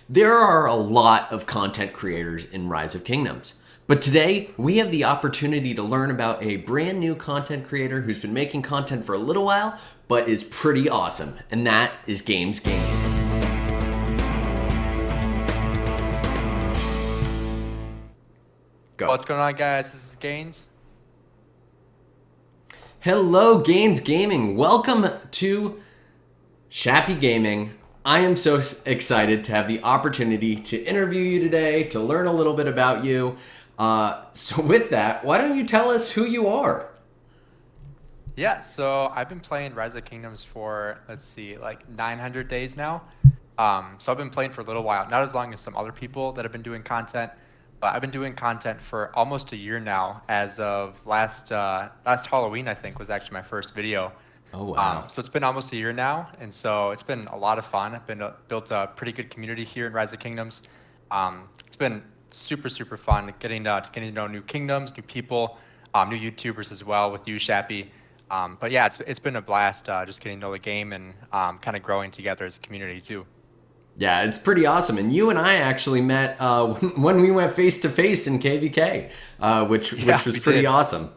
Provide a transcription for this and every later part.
There are a lot of content creators in Rise of Kingdoms, but today we have the opportunity to learn about a brand new content creator who's been making content for a little while, but is pretty awesome, and that is Gainz Gaming. Go. What's going on, guys? This is Gainz. Hello, Gainz Gaming. Welcome to Shappy Gaming. I am so excited to have the opportunity to interview you today, to learn a little bit about you. So with that, why don't you tell us who you are? Yeah, so I've been playing Rise of Kingdoms for, let's see, like 900 days now. So I've been playing for a little while, not as long as some other people that have been doing content, but I've been doing content for almost a year now. As of last Halloween, I think, was actually my first video. Oh, wow. So it's been almost a year now, and so it's been a lot of fun. I've built a pretty good community here in Rise of Kingdoms. It's been super fun getting to know new kingdoms, new people, new YouTubers as well with you, Shappy. But yeah, it's been a blast just getting to know the game and kind of growing together as a community too. Yeah, it's pretty awesome. And you and I actually met when we went face to face in KVK, which was pretty did. awesome.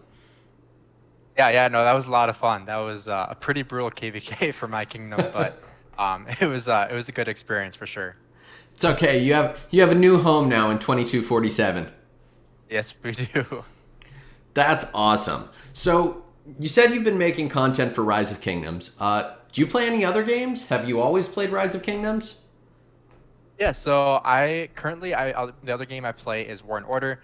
Yeah, no, that was a lot of fun. That was a pretty brutal KVK for my kingdom, but it was a good experience for sure. It's okay. You have a new home now in 2247. Yes, we do. That's awesome. So you said you've been making content for Rise of Kingdoms. Do you play any other games? Have you always played Rise of Kingdoms? Yeah, so the other game I play is War and Order.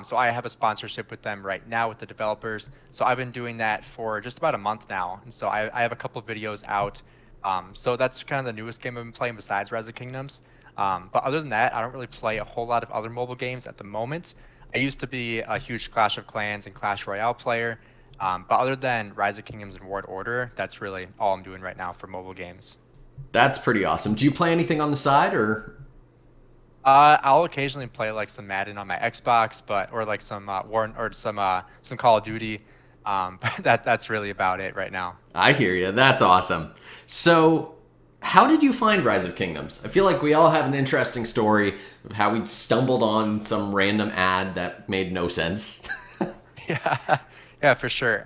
So I have a sponsorship with them right now with the developers. So I've been doing that for just about a month now. And so I have a couple of videos out. So that's kind of the newest game I've been playing besides Rise of Kingdoms. But other than that, I don't really play a whole lot of other mobile games at the moment. I used to be a huge Clash of Clans and Clash Royale player. But other than Rise of Kingdoms and War and Order, that's really all I'm doing right now for mobile games. That's pretty awesome. Do you play anything on the side or? I'll occasionally play like some Madden on my Xbox, or like some some Call of Duty. But that's really about it right now. I hear you. That's awesome. So, how did you find Rise of Kingdoms? I feel like we all have an interesting story of how we stumbled on some random ad that made no sense. Yeah, for sure.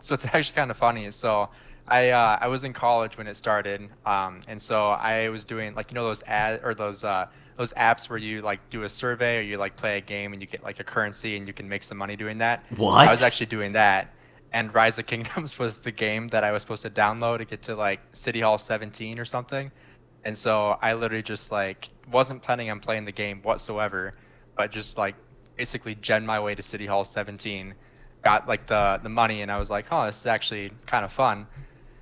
So it's actually kind of funny. So I was in college when it started, and so I was doing like those apps where you like do a survey or you like play a game and you get like a currency and you can make some money doing that. What? I was actually doing that, and Rise of Kingdoms was the game that I was supposed to download to get to like City Hall 17 or something. And so I literally just like wasn't planning on playing the game whatsoever, but just like basically gen my way to City Hall 17, got like the money, and I was like, oh, this is actually kind of fun.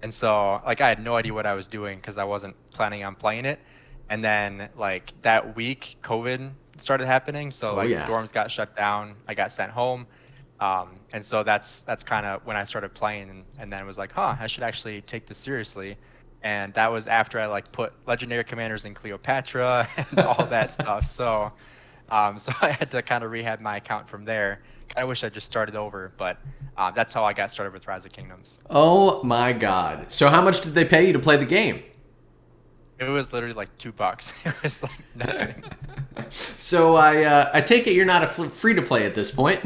And so like I had no idea what I was doing because I wasn't planning on playing it. And then like that week, COVID started happening. So like yeah. the dorms got shut down. I got sent home. And so that's kind of when I started playing, and then was like, huh, I should actually take this seriously. And that was after I like put legendary commanders in Cleopatra and all that stuff. So I had to kind of rehab my account from there. I wish I just started over, but that's how I got started with Rise of Kingdoms. Oh my God. So how much did they pay you to play the game? It was literally like $2. It was like nothing. So I take it you're not a free to play at this point.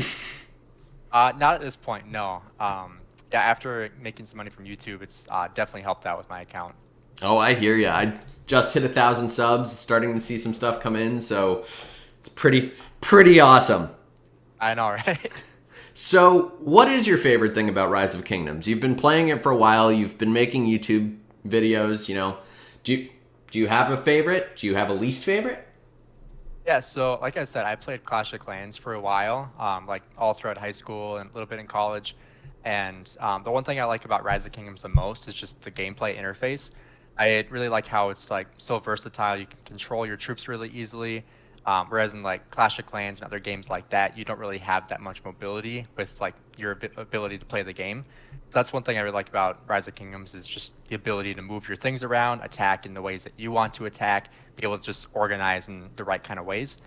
Not at this point, no. Yeah, after making some money from YouTube, it's definitely helped out with my account. Oh, I hear you. I just hit 1,000 subs, starting to see some stuff come in, so it's pretty awesome. I know, right? So, what is your favorite thing about Rise of Kingdoms? You've been playing it for a while. You've been making YouTube videos. You know, do you have a favorite? Do you have a least favorite? Yeah, so like I said, I played Clash of Clans for a while, like all throughout high school and a little bit in college. And the one thing I like about Rise of Kingdoms the most is just the gameplay interface. I really like how it's like so versatile. You can control your troops really easily. Whereas in like Clash of Clans and other games like that, you don't really have that much mobility with like your ability to play the game. So that's one thing I really like about Rise of Kingdoms is just the ability to move your things around, attack in the ways that you want to attack, be able to just organize in the right kind of ways.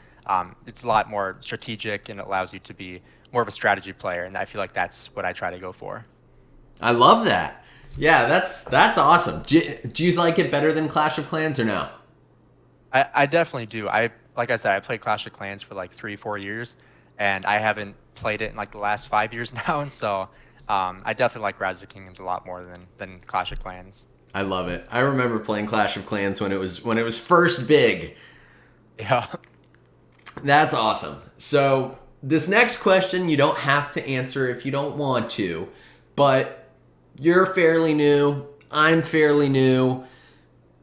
It's a lot more strategic and it allows you to be more of a strategy player, and I feel like that's what I try to go for. I love that. Yeah, that's awesome. Do you like it better than Clash of Clans or no? I definitely do. Like I said, I played Clash of Clans for like 3, 4 years, and I haven't played it in like the last 5 years now, and so I definitely like Rise of Kingdoms a lot more than Clash of Clans. I love it. I remember playing Clash of Clans when it was first big. Yeah. That's awesome. So, this next question you don't have to answer if you don't want to, but you're fairly new. I'm fairly new.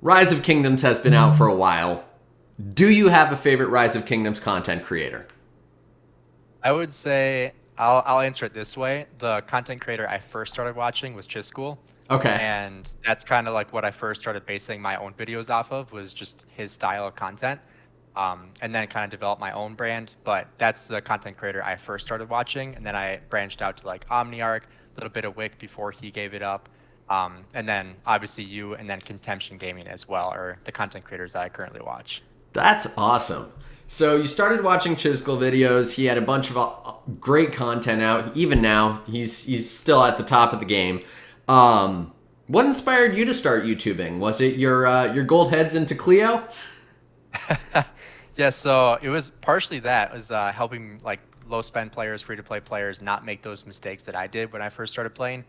Rise of Kingdoms has been out for a while. Do you have a favorite Rise of Kingdoms content creator? I would say I'll answer it this way. The content creator I first started watching was Chiscool, Okay. and that's kind of like what I first started basing my own videos off of was just his style of content. And then kind of developed my own brand. But that's the content creator I first started watching, and then I branched out to like OmniArc, a little bit of Wick before he gave it up, and then obviously you, and then Contention Gaming as well, are the content creators that I currently watch. That's awesome. So you started watching Chisel videos. He had a bunch of great content out. Even now, he's still at the top of the game. What inspired you to start YouTubing? Was it your gold heads into Clio? Yeah, so it was partially that. It was helping like low spend players, free to play players, not make those mistakes that I did when I first started playing.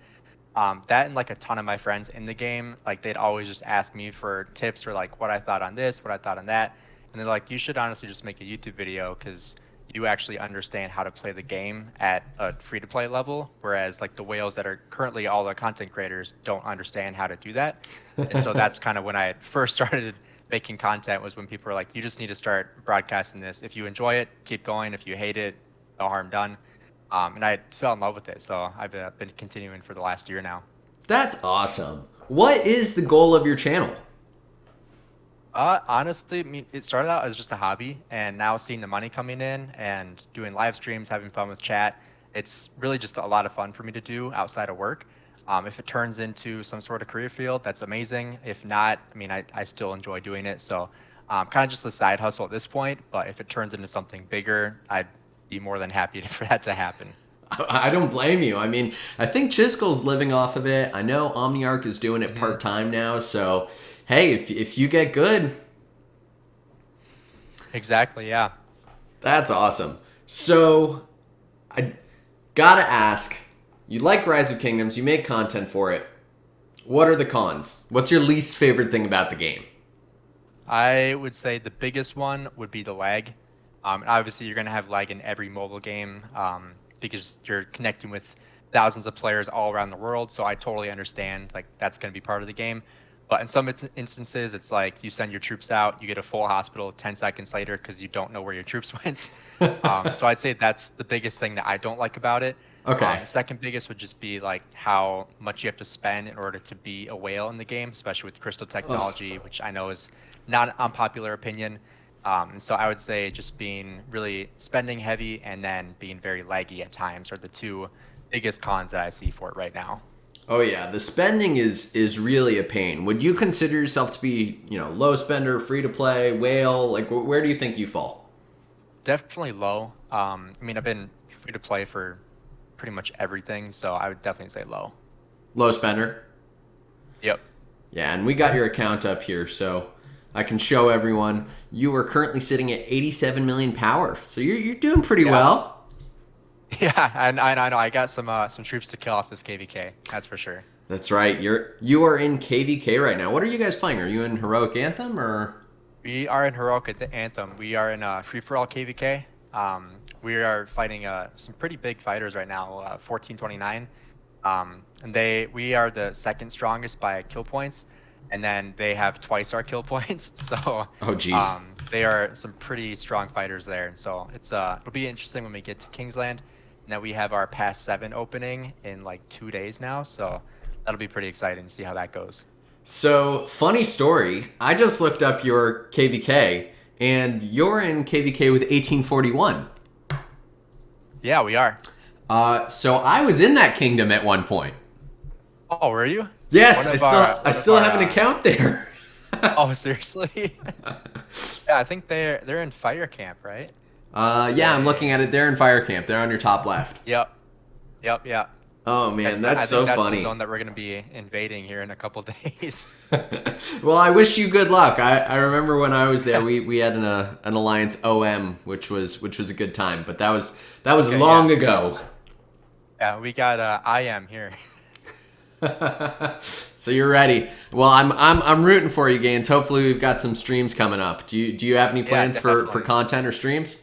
That and like a ton of my friends in the game, like they'd always just ask me for tips or like what I thought on this, what I thought on that, and they're like, you should honestly just make a YouTube video because you actually understand how to play the game at a free to play level, whereas like the whales that are currently all the content creators don't understand how to do that. And so that's kind of when I first started making content, was when people were like, you just need to start broadcasting this. If you enjoy it, keep going. If you hate it, no harm done. And I fell in love with it, so I've been continuing for the last year now. That's awesome. What is the goal of your channel? Honestly, I mean, it started out as just a hobby, and now seeing the money coming in and doing live streams, having fun with chat, it's really just a lot of fun for me to do outside of work. If it turns into some sort of career field, that's amazing. If not, I mean, I still enjoy doing it. So kind of just a side hustle at this point, but if it turns into something bigger, I'd be more than happy for that to happen. I don't blame you. I mean, I think Chisco's living off of it. I know OmniArc is doing it part-time now, so hey, if you get good. Exactly, yeah. That's awesome. So, I gotta ask, you like Rise of Kingdoms, you make content for it. What are the cons? What's your least favorite thing about the game? I would say the biggest one would be the lag. And obviously, you're going to have lag in every mobile game because you're connecting with thousands of players all around the world. So I totally understand, like, that's going to be part of the game. But in some instances, it's like you send your troops out, you get a full hospital 10 seconds later because you don't know where your troops went. So I'd say that's the biggest thing that I don't like about it. Okay. The second biggest would just be like how much you have to spend in order to be a whale in the game, especially with crystal technology, which I know is not an unpopular opinion. So I would say just being really spending heavy and then being very laggy at times are the two biggest cons that I see for it right now. Oh yeah, the spending is really a pain. Would you consider yourself to be, low spender, free to play, whale? Like, where do you think you fall? Definitely low. I mean, I've been free to play for pretty much everything, so I would definitely say low. Low spender? Yep. Yeah, and we got your account up here, so I can show everyone. You are currently sitting at 87 million power, so you're doing pretty well. Yeah, and I know I got some troops to kill off this KVK. That's for sure. That's right. You are in KVK right now. What are you guys playing? Are you in Heroic Anthem or? We are in Heroic Anthem. We are in free for all KVK. We are fighting some pretty big fighters right now. 1429. And we are the second strongest by kill points, and then they have twice our kill points. So Oh geez. they are some pretty strong fighters there. And so it'll be interesting when we get to Kingsland. Now we have our Pass 7 opening in like 2 days now, so that'll be pretty exciting to see how that goes. So, funny story. I just looked up your KVK, and you're in KVK with 1841. Yeah, we are. So I was in that kingdom at one point. Oh, were you? Yes, I still have an account there. Oh, seriously? Yeah, I think they're in Fire Camp, right? Yeah, I'm looking at it. They're in Fire Camp. They're on your top left. Yep. Yeah. Oh man, I that's think so that's the funny. zone that we're gonna be invading here in a couple days. Well, I wish you good luck. I remember when I was there, Yeah. we had an alliance OM, which was a good time, but that was Okay, yeah. long ago. Yeah, we got IM here. So you're ready. Well, I'm rooting for you, Gaines. Hopefully, we've got some streams coming up. Do you have any Yeah, plans for definitely. content or streams?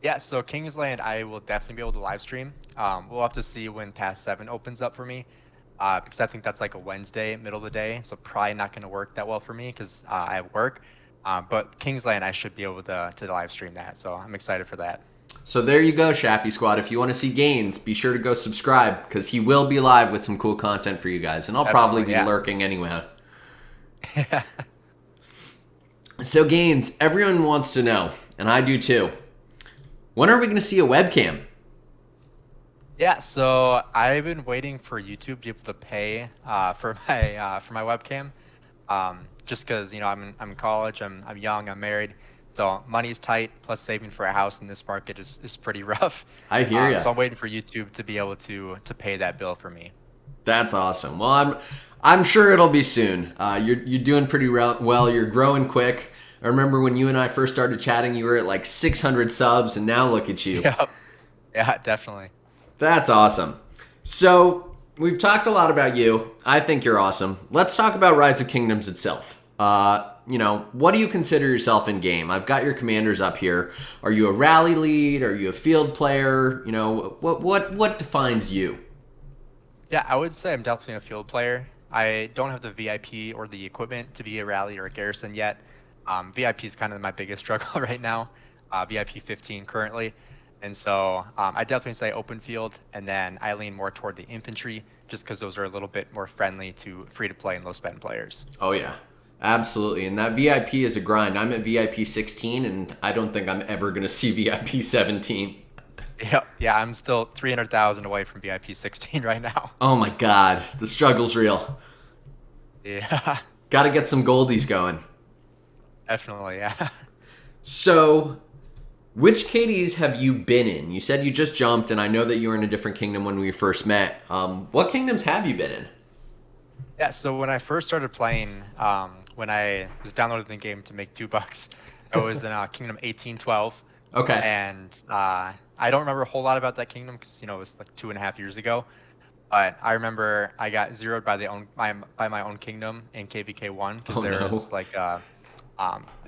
Yeah, so Kingsland, I will definitely be able to live stream. We'll have to see when Pass 7 opens up for me, because I think that's like a Wednesday, middle of the day, so probably not going to work that well for me because I have work. But Kingsland, I should be able to live stream that, so I'm excited for that. So there you go, Shappy Squad. If you want to see Gaines, be sure to go subscribe because he will be live with some cool content for you guys, and I'll probably Definitely, be yeah. lurking anyway. So Gaines, everyone wants to know, and I do too. When are we going to see a webcam? Yeah, so I've been waiting for YouTube to be able to pay for my webcam. Just because I'm in college, I'm young, I'm married, so money's tight. Plus saving for a house in this market is pretty rough. I hear ya. So I'm waiting for YouTube to be able to pay that bill for me. That's awesome. Well, I'm sure it'll be soon. You're doing pretty well. You're growing quick. I remember when you and I first started chatting, you were at like 600 subs, and now look at you. Yeah, yeah, definitely. That's awesome. So we've talked a lot about you. I think you're awesome. Let's talk about Rise of Kingdoms itself. What do you consider yourself in game? I've got your commanders up here. Are you a rally lead? Are you a field player? What defines you? Yeah, I would say I'm definitely a field player. I don't have the VIP or the equipment to be a rally or a garrison yet. VIP is kind of my biggest struggle right now. VIP 15 currently. And so I definitely say open field, and then I lean more toward the infantry just because those are a little bit more friendly to free to play and low spend players. Oh yeah, absolutely. And that VIP is a grind. I'm at VIP 16, and I don't think I'm ever gonna see VIP 17. Yep. Yeah, I'm still 300,000 away from VIP 16 right now. Oh my god, the struggle's real. Yeah, Got to get some goldies going. definitely. Yeah. So, which KDs have you been in? You said you just jumped, and I know that you were in a different kingdom when we first met. What kingdoms have you been in? Yeah, so when I first started playing, when I was downloading the game to make $2, I was in Kingdom 1812. Okay. And I don't remember a whole lot about that kingdom because it was like 2.5 years ago. But I remember I got zeroed by my own kingdom in KVK1 because Oh there no. was like a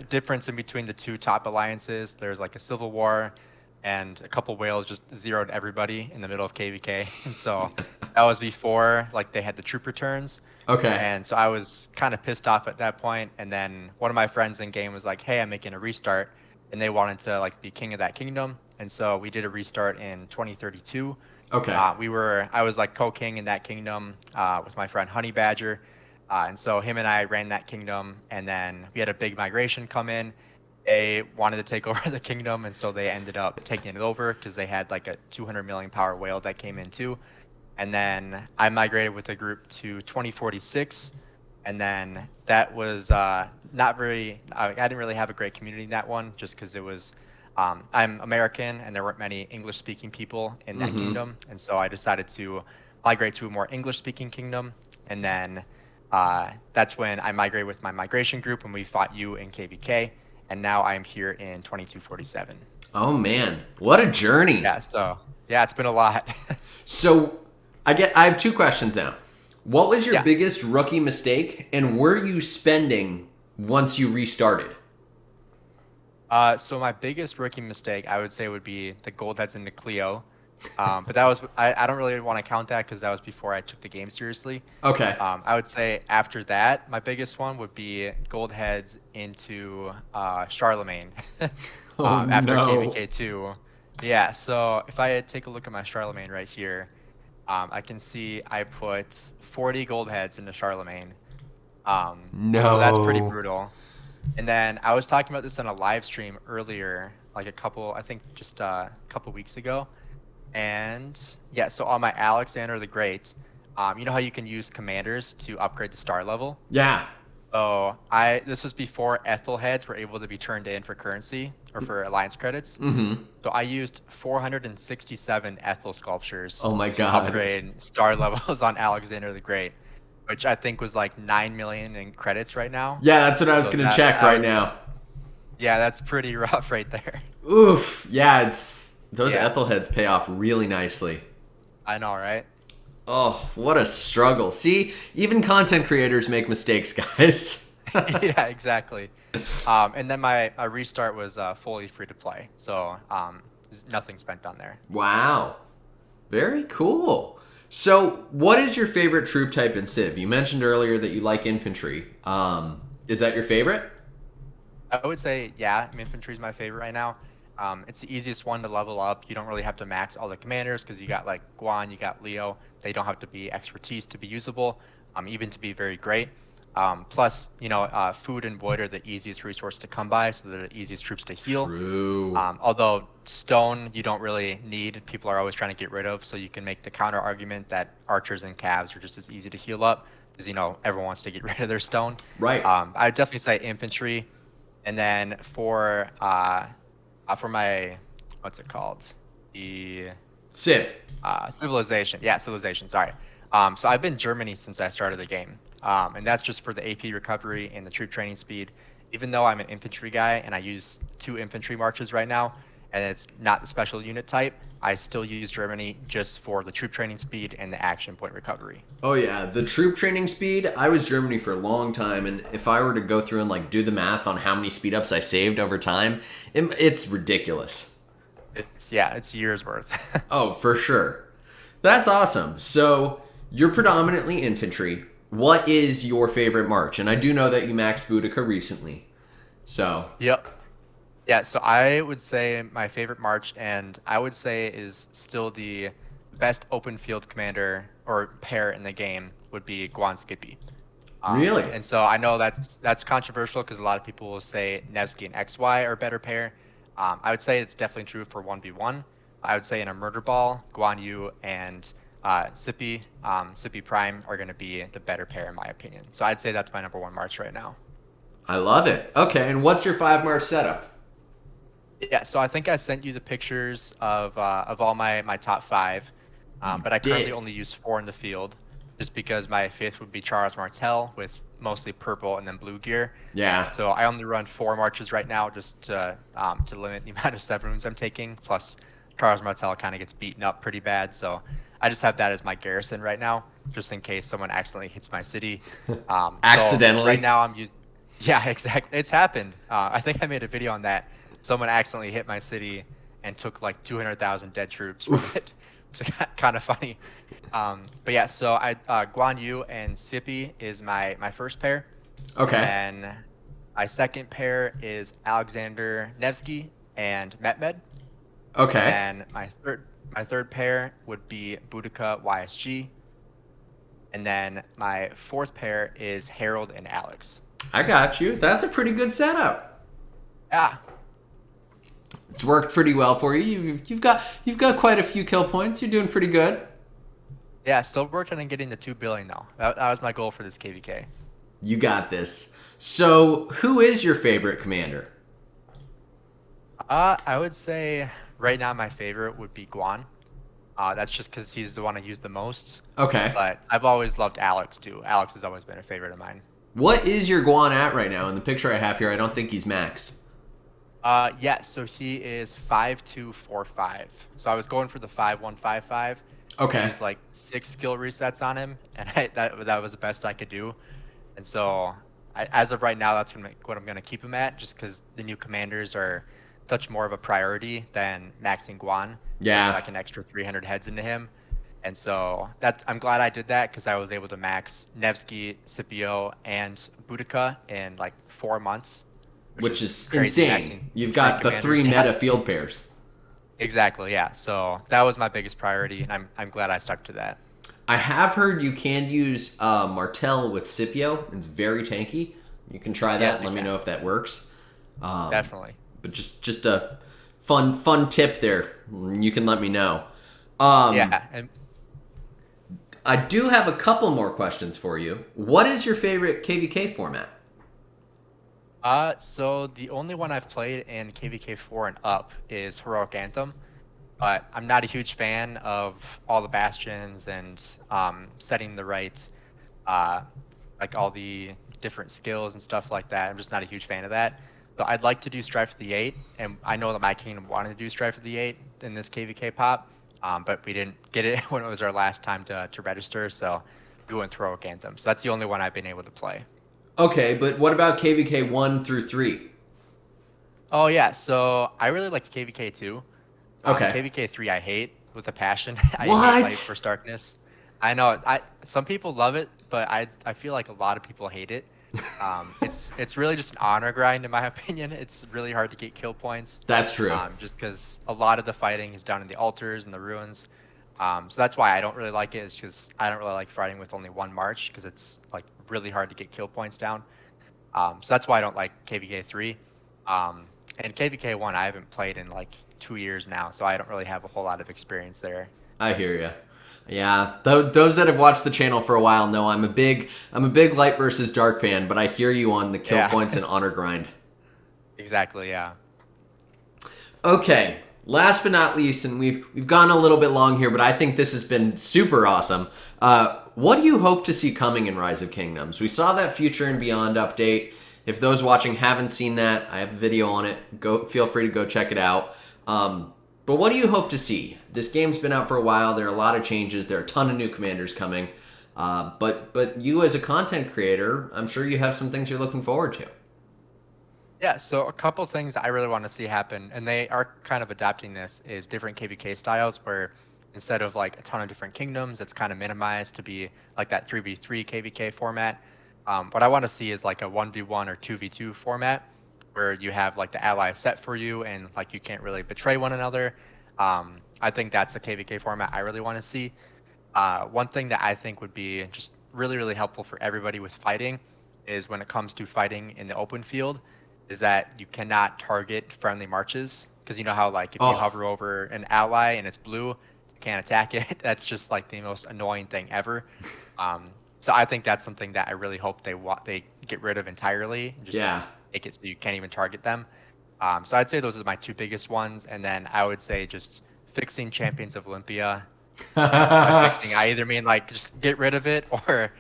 difference in between the two top alliances. There's like a civil war, and a couple whales just zeroed everybody in the middle of KVK. And so that was before like they had the troop returns. Okay. And so I was kind of pissed off at that point. And then one of my friends in game was like, "Hey, I'm making a restart," and they wanted to like be king of that kingdom. And so we did a restart in 2032. Okay. I was like co-king in that kingdom with my friend Honey Badger. And so him and I ran that kingdom, and then we had a big migration come in. They wanted to take over the kingdom, and so they ended up taking it over because they had like a 200 million power whale that came in too. And then I migrated with a group to 2046, and then that was not very. I didn't really have a great community in that one, just because it was. I'm American, and there weren't many English-speaking people in that kingdom, and so I decided to migrate to a more English-speaking kingdom, and then that's when I migrated with my migration group, and we fought you in KVK, and now I am here in 2247. Oh man, what a journey. Yeah, so yeah, it's been a lot. So, I have two questions now. What was your Yeah. biggest rookie mistake, and were you spending once you restarted? So my biggest rookie mistake, I would say, would be the gold heads into Clio. But that was I don't really want to count that because that was before I took the game seriously. Okay. I would say after that, my biggest one would be gold heads into Charlemagne Oh, after no. KVK2. Yeah, so if I take a look at my Charlemagne right here, I can see I put 40 gold heads into Charlemagne. So that's pretty No. brutal. And then I was talking about this on a live stream earlier, like I think just a couple weeks ago. And yeah, so on my Alexander the Great, you know how you can use commanders to upgrade the star level? Yeah. So this was before Ethel heads were able to be turned in for currency or for alliance credits. Mm-hmm. So I used 467 Ethel sculptures Oh my to God. upgrade star levels on Alexander the Great, which I think was like 9 million in credits right now. Yeah, that's what I was So gonna check that right was, now. yeah, that's pretty rough right there. Oof. Yeah, it's those Yeah, Ethel heads pay off really nicely. I know, right? Oh, what a struggle. See, even content creators make mistakes, guys. Yeah, exactly. And then my restart was fully free to play, so there's nothing spent on there. Wow. Very cool. So, what is your favorite troop type in Civ? You mentioned earlier that you like infantry. Is that your favorite? I would say, yeah, infantry is my favorite right now. It's the easiest one to level up. You don't really have to max all the commanders because you got like Guan, you got Leo. They don't have to be expertise to be usable, even to be very great. Plus, food and wood are the easiest resource to come by, so they're the easiest troops to heal. True. Although stone, you don't really need. People are always trying to get rid of, so you can make the counter argument that archers and calves are just as easy to heal up because everyone wants to get rid of their stone. Right. I'd definitely say infantry. And then for my what's it called? The Civ. civilization. Yeah, civilization. Sorry. So I've been Germany since I started the game, and that's just for the AP recovery and the troop training speed. Even though I'm an infantry guy and I use 2 infantry marches right now, and it's not the special unit type, I still use Germany just for the troop training speed and the action point recovery. Oh yeah, the troop training speed. I was Germany for a long time, and if I were to go through and like do the math on how many speed ups I saved over time, it's ridiculous. It's years worth. Oh, for sure. That's awesome. So you're predominantly infantry. What is your favorite march? And I do know that you maxed Boudica recently. So Yep. Yeah, so I would say my favorite march, and I would say is still the best open field commander or pair in the game would be Guan Skippy. really, And so I know that's controversial because a lot of people will say Nevsky and XY are a better pair. I would say it's definitely true for 1v1. I would say in a murder ball, Guan Yu and Sippy Prime are going to be the better pair in my opinion. So I'd say that's my number 1 march right now. I love it. Okay, and what's your 5 march setup? Yeah, so I think I sent you the pictures of all my top 5, but I currently did. only use 4 in the field, just because my 5th would be Charles Martel with mostly purple and then blue gear. Yeah. So I only run 4 marches right now, just to limit the amount of 7 wounds I'm taking. Plus, Charles Martel kind of gets beaten up pretty bad, so I just have that as my garrison right now, just in case someone accidentally hits my city. Accidentally? So right now I'm using. Yeah, exactly. It's happened. I think I made a video on that. Someone accidentally hit my city and took like 200,000 dead troops from it. So kind of funny. But yeah, so Guan Yu and Sippy is my first pair. Okay. And then my second pair is Alexander Nevsky and Mehmed. Okay. And my third pair would be Boudica YSG. And then my 4th pair is Harold and Alex. I got you. That's a pretty good setup. Yeah. It's worked pretty well for you. You've got quite a few kill points. You're doing pretty good. Yeah, still working on getting the 2 billion though. That was my goal for this KVK. You got this. So, who is your favorite commander? I would say right now my favorite would be Guan. That's just because he's the one I use the most. Okay. But I've always loved Alex too. Alex has always been a favorite of mine. What is your Guan at right now? In the picture I have here, I don't think he's maxed. Yeah, so he is 5245. So I was going for the 5155. Okay. There's like 6 skill resets on him, and that was the best I could do. And so as of right now, that's what I'm gonna keep him at, just because the new commanders are such more of a priority than maxing Guan. Yeah. Like an extra 300 heads into him. And so I'm glad I did that because I was able to max Nevsky, Scipio, and Boudica in like 4 months. Which is crazy insane. maxing You've got the 3 commanders. meta field pairs. Exactly, yeah. So that was my biggest priority, and I'm glad I stuck to that. I have heard you can use Martel with Scipio. It's very tanky. You can try that. Yes, And you let me can. know if that works. Definitely. But just a fun tip there. You can let me know. Yeah, and I do have a couple more questions for you. What is your favorite KVK format? So the only one I've played in KVK 4 and up is Heroic Anthem, but I'm not a huge fan of all the bastions and setting the right, uh, like all the different skills and stuff like that. I'm just not a huge fan of that. So I'd like to do Strife of the Eight, and I know that my kingdom wanted to do Strife of the Eight in this KVK pop, but we didn't get it when it was our last time to register, so we went through Heroic Anthem. So that's the only one I've been able to play. Okay, but what about KVK 1 through 3? Oh yeah, so I really liked KVK 2. Okay. KVK 3 I hate with a passion. I hate What? Light Force Darkness. I know. Some people love it, but I feel like a lot of people hate it. It's really just an honor grind in my opinion. It's really hard to get kill points. That's true. Just because a lot of the fighting is done in the altars and the ruins. So that's why I don't really like it. Is because I don't really like fighting with only one march because it's like really hard to get kill points down. So that's why I don't like KVK 3. And KVK 1 I haven't played in like 2 years now, so I don't really have a whole lot of experience there. I hear you. Yeah, those that have watched the channel for a while know I'm a big light versus dark fan, but I hear you on the kill points and honor grind. Exactly, yeah. Okay, last but not least, and we've gone a little bit long here, but I think this has been super awesome. What do you hope to see coming in Rise of Kingdoms? We saw that Future and Beyond update. If those watching haven't seen that, I have a video on it. Feel free to go check it out. But what do you hope to see? This game's been out for a while. There are a lot of changes. There are a ton of new commanders coming. But you as a content creator, I'm sure you have some things you're looking forward to. Yeah, so a couple things I really want to see happen, and they are kind of adapting this, is different KVK styles where instead of like a ton of different kingdoms, it's kind of minimized to be like that 3v3 KVK format. What I want to see is like a 1v1 or 2v2 format where you have like the ally set for you and like you can't really betray one another. I think that's the KVK format I really want to see. One thing that I think would be just really, really helpful for everybody with fighting is when it comes to fighting in the open field, is that you cannot target friendly marches. Because you know how like if you hover over an ally and it's blue, you can't attack it. That's just like the most annoying thing ever. So I think that's something that I really hope they get rid of entirely. And just make it so you can't even target them. So I'd say those are my two biggest ones, and then I would say just fixing Champions of Olympia. By fixing, I either mean like just get rid of it or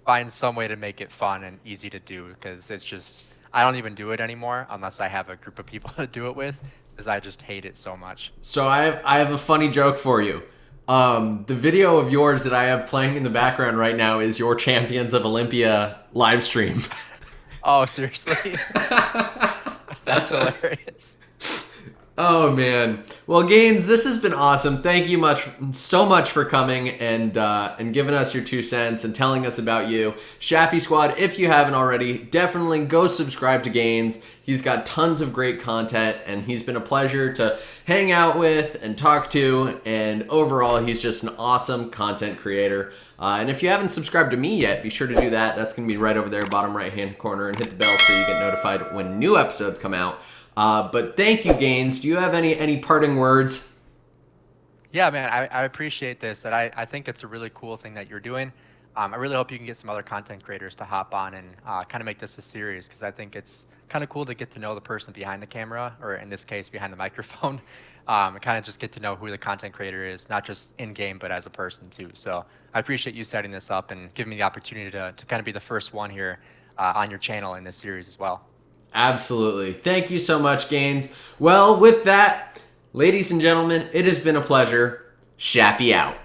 find some way to make it fun and easy to do, because it's just I don't even do it anymore unless I have a group of people to do it with, because I just hate it so much. So I have a funny joke for you. The video of yours that I have playing in the background right now is your Champions of Olympia live stream. Oh, seriously? That's hilarious. Oh man. Well, Gainz, this has been awesome. Thank you so much for coming and giving us your 2 cents and telling us about you. Shappy Squad, if you haven't already, definitely go subscribe to Gainz. He's got tons of great content, and he's been a pleasure to hang out with and talk to, and overall, he's just an awesome content creator. And if you haven't subscribed to me yet, be sure to do that. That's going to be right over there, bottom right-hand corner, and hit the bell so you get notified when new episodes come out. But thank you, Gainz. Do you have any parting words? Yeah, man, I appreciate this, and I think it's a really cool thing that you're doing. I really hope you can get some other content creators to hop on and kind of make this a series, because I think it's kind of cool to get to know the person behind the camera, or in this case, behind the microphone, and kind of just get to know who the content creator is, not just in-game, but as a person too. So I appreciate you setting this up and giving me the opportunity to kind of be the first one here on your channel in this series as well. Absolutely. Thank you so much, Gainz. Well, with that, ladies and gentlemen, it has been a pleasure. Shappy out.